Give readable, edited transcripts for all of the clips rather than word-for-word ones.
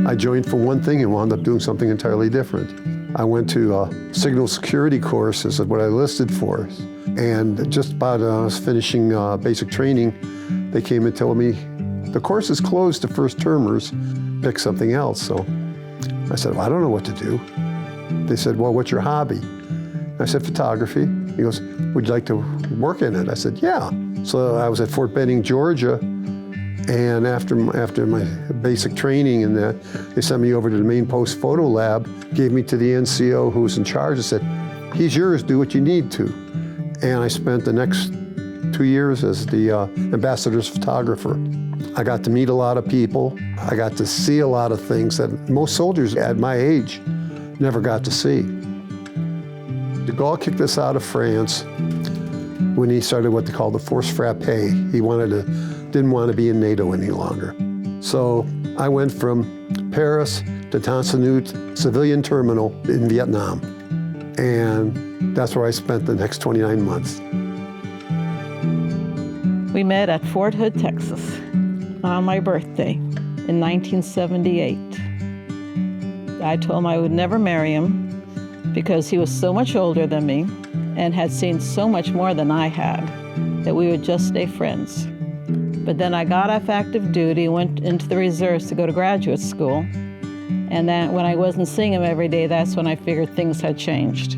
I joined for one thing and wound up doing something entirely different. I went to a signal security course, is what I listed for. And just about I was finishing basic training, they came and told me, the course is closed to first termers, pick something else. So I said, well, I don't know what to do. They said, well, what's your hobby? I said, photography. He goes, would you like to work in it? I said, yeah. So I was at Fort Benning, Georgia, and after my basic training and that, they sent me over to the main post photo lab, gave me to the NCO who was in charge and said, he's yours, do what you need to. And I spent the next 2 years as the ambassador's photographer. I got to meet a lot of people. I got to see a lot of things that most soldiers at my age never got to see. De Gaulle kicked us out of France when he started what they call the force frappe. He didn't want to be in NATO any longer. So I went from Paris to Tan Son Nhut civilian terminal in Vietnam. And that's where I spent the next 29 months. We met at Fort Hood, Texas, on my birthday in 1978. I told him I would never marry him because he was so much older than me and had seen so much more than I had that we would just stay friends. But then I got off active duty, went into the reserves to go to graduate school. And then when I wasn't seeing him every day, that's when I figured things had changed.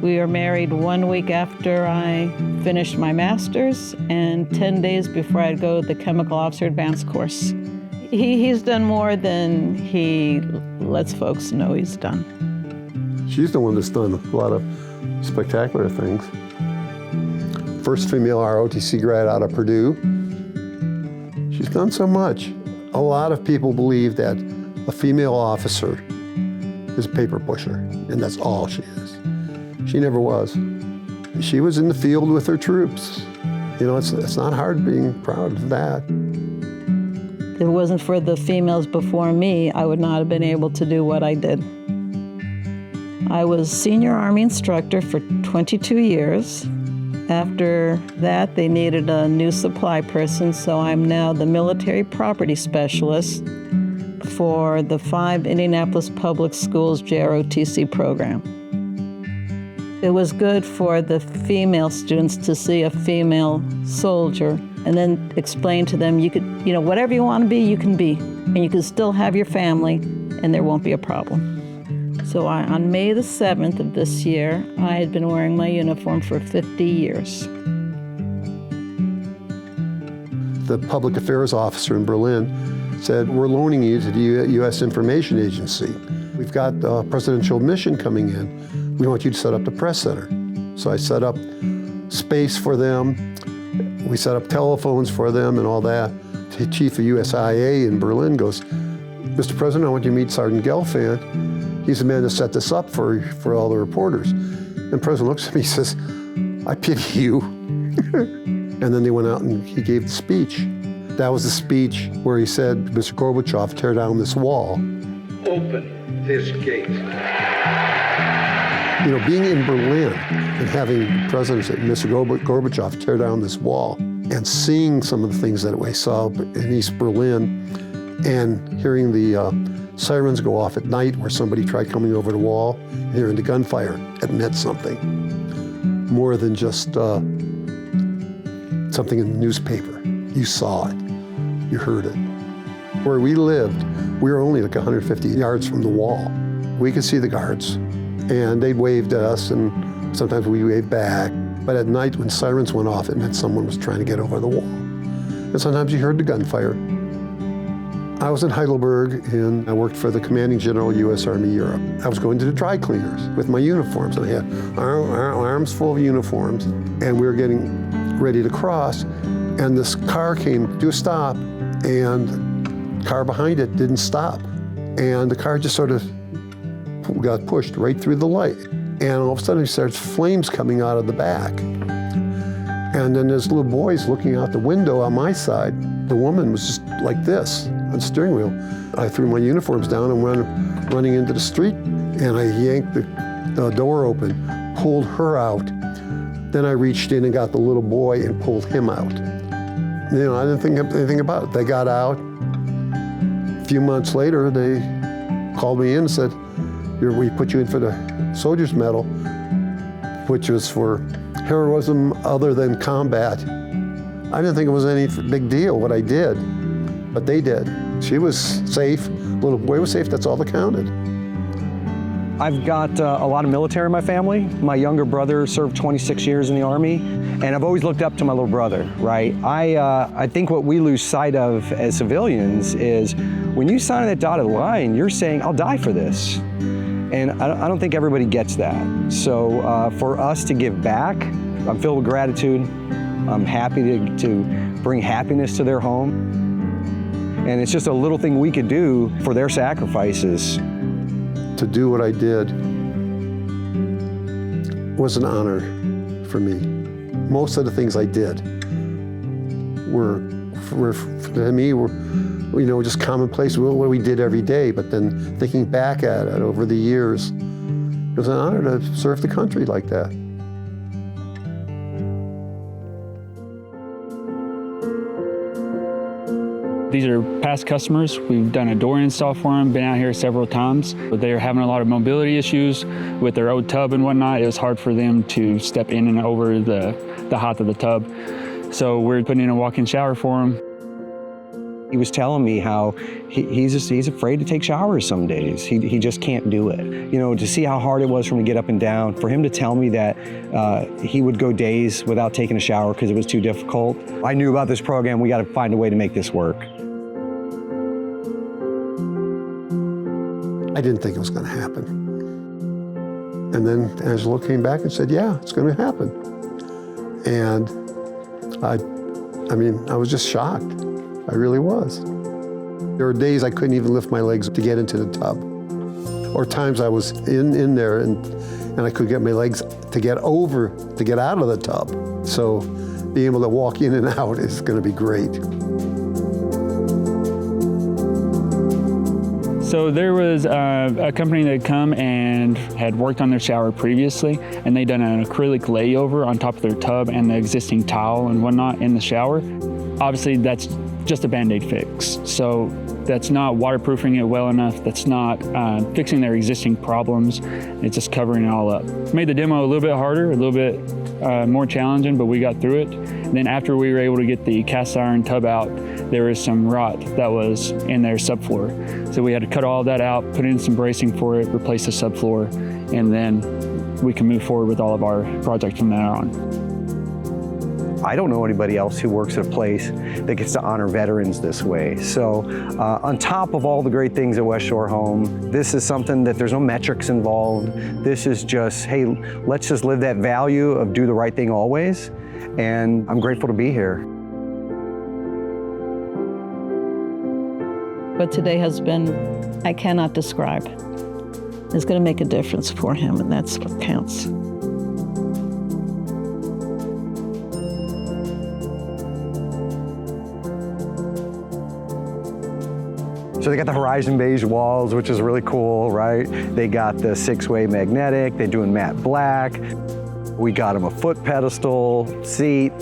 We were married 1 week after I finished my master's and 10 days before I'd go to the chemical officer advanced course. He's done more than he lets folks know he's done. She's the one that's done a lot of spectacular things. First female ROTC grad out of Purdue. She's done so much. A lot of people believe that a female officer is a paper pusher, and that's all she is. She never was. She was in the field with her troops. You know, it's not hard being proud of that. If it wasn't for the females before me, I would not have been able to do what I did. I was senior Army instructor for 22 years. After that, they needed a new supply person, so I'm now the military property specialist for the 5 Indianapolis Public Schools JROTC program. It was good for the female students to see a female soldier and then explain to them, you could, whatever you want to be, you can be, and you can still have your family, and there won't be a problem. So on May the 7th of this year, I had been wearing my uniform for 50 years. The public affairs officer in Berlin said, we're loaning you to the U.S. Information Agency. We've got a presidential mission coming in. We want you to set up the press center. So I set up space for them. We set up telephones for them and all that. The chief of USIA in Berlin goes, Mr. President, I want you to meet Sergeant Gelfand. He's the man that set this up for all the reporters. And the president looks at me and says, I pity you. And then they went out and he gave the speech. That was the speech where he said, Mr. Gorbachev, tear down this wall. Open this gate. Being in Berlin and having President Mr. Gorbachev tear down this wall and seeing some of the things that we saw in East Berlin and hearing the sirens go off at night where somebody tried coming over the wall, and hearing the gunfire, it meant something. More than just something in the newspaper. You saw it, you heard it. Where we lived, we were only like 150 yards from the wall. We could see the guards, and they'd waved at us, and sometimes we waved back. But at night, when sirens went off, it meant someone was trying to get over the wall. And sometimes you heard the gunfire. I was in Heidelberg, and I worked for the commanding general, U.S. Army Europe. I was going to the dry cleaners with my uniforms, and I had arms full of uniforms, and we were getting ready to cross, and this car came to a stop, and the car behind it didn't stop. And the car just sort of got pushed right through the light. And all of a sudden, it starts flames coming out of the back. And then there's little boys looking out the window on my side. The woman was just like this on the steering wheel. I threw my uniforms down and went running into the street, and I yanked the the door open, pulled her out. Then I reached in and got the little boy and pulled him out. You know, I didn't think anything about it. They got out. A few months later, they called me in and said, we put you in for the Soldier's Medal, which was for heroism other than combat. I didn't think it was any big deal what I did, but they did. She was safe, little boy was safe, that's all that counted. I've got a lot of military in my family. My younger brother served 26 years in the Army, and I've always looked up to my little brother, right? I think what we lose sight of as civilians is when you sign that dotted line, you're saying, I'll die for this. And I don't think everybody gets that. So for us to give back, I'm filled with gratitude. I'm happy to bring happiness to their home. And it's just a little thing we could do for their sacrifices. To do what I did was an honor for me. Most of the things I did were to me, you know, just commonplace, what we did every day. But then thinking back at it over the years, it was an honor to serve the country like that. These are past customers. We've done a door install for them, been out here several times. But they're having a lot of mobility issues with their old tub and whatnot. It was hard for them to step in and over the height of the tub. So we're putting in a walk-in shower for them. He was telling me how he's afraid to take showers some days. He just can't do it. You know, to see how hard it was for him to get up and down, for him to tell me that he would go days without taking a shower because it was too difficult. I knew about this program. We got to find a way to make this work. I didn't think it was going to happen. And then Angelo came back and said, yeah, it's going to happen. And I mean, I was just shocked. I really was. There were days I couldn't even lift my legs to get into the tub. Or times I was in there and I could get my legs to get out of the tub. So being able to walk in and out is going to be great. So there was a company that had come and had worked on their shower previously, and they'd done an acrylic layover on top of their tub and the existing tile and whatnot in the shower. Obviously, that's just a Band-Aid fix. So that's not waterproofing it well enough. That's not fixing their existing problems. It's just covering it all up. Made the demo a little bit harder, a little bit more challenging, but we got through it. And then after we were able to get the cast iron tub out, there was some rot that was in their subfloor. So we had to cut all that out, put in some bracing for it, replace the subfloor, and then we can move forward with all of our projects from there on. I don't know anybody else who works at a place that gets to honor veterans this way. So on top of all the great things at West Shore Home, this is something that there's no metrics involved. This is just, hey, let's just live that value of do the right thing always. And I'm grateful to be here. What today has been, I cannot describe. It's going to make a difference for him, and that's what counts. So they got the Horizon beige walls, which is really cool, right? They got the 6-way magnetic. They're doing matte black. We got them a foot pedestal, seat,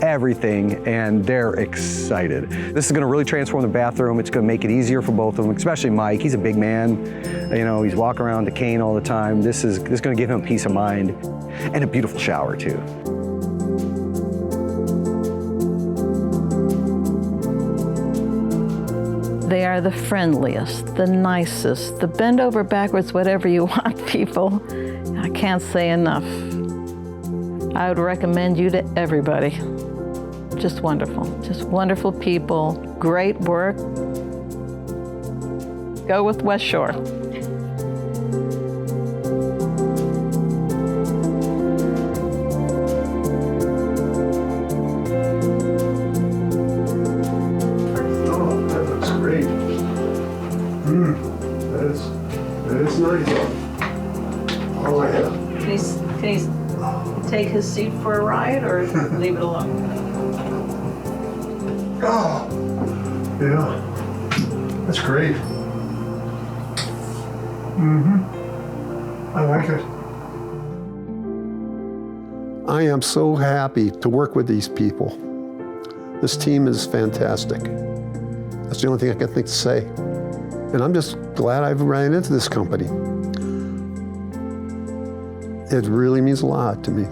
everything, and they're excited. This is gonna really transform the bathroom. It's gonna make it easier for both of them, especially Mike. He's a big man. You know, he's walking around the cane all the time. This is gonna give him peace of mind and a beautiful shower too. They are the friendliest, the nicest, the bend over backwards, whatever you want people. I can't say enough. I would recommend you to everybody. Just wonderful people, great work. Go with West Shore. That is nice. Oh, yeah. Can he take his seat for a ride or leave it alone? Oh, yeah. That's great. I like it. I am so happy to work with these people. This team is fantastic. That's the only thing I can think to say. And I'm just glad I've ran into this company. It really means a lot to me.